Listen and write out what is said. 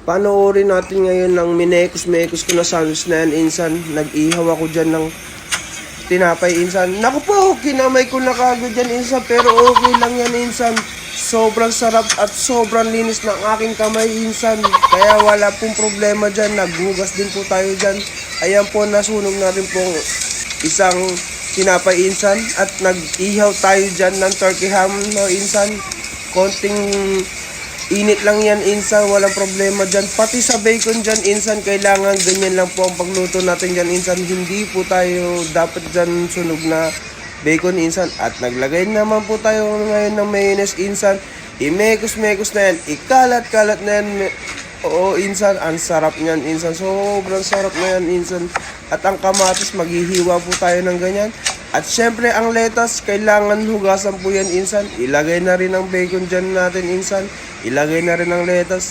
Panoorin natin ngayon ng minekos-mekos ko na sandwich na yan, insan. Nag-ihaw ako dyan ng tinapay, insan. Naku po, kinamay ko na kagad dyan, insan. Pero okay lang yan, insan. Sobrang sarap at sobrang linis ng aking kamay, insan. Kaya wala pong problema dyan. Naghugas din po tayo dyan. Ayan po, nasunog na rin pong isang tinapay, insan. At nag-ihaw tayo dyan ng turkey ham, no, insan. Konting init lang yan, insan. Walang problema dyan. Pati sa bacon dyan, insan. Kailangan ganyan lang po ang pagluto natin dyan, insan. Hindi po tayo dapat dyan sunog na bacon, insan. At naglagay naman po tayo ngayon ng mayonnaise, insan. Imekos-mekos na yan. Ikalat-kalat na yan. Oo, insan. Ang sarap niyan, insan. Sobrang sarap na yan, insan. At ang kamatis, maghihiwa po tayo ng ganyan. At syempre, ang lettuce, kailangan hugasan po yan, insan. Ilagay na rin ang bacon dyan natin, insan. Ilagay na rin ang lettuce.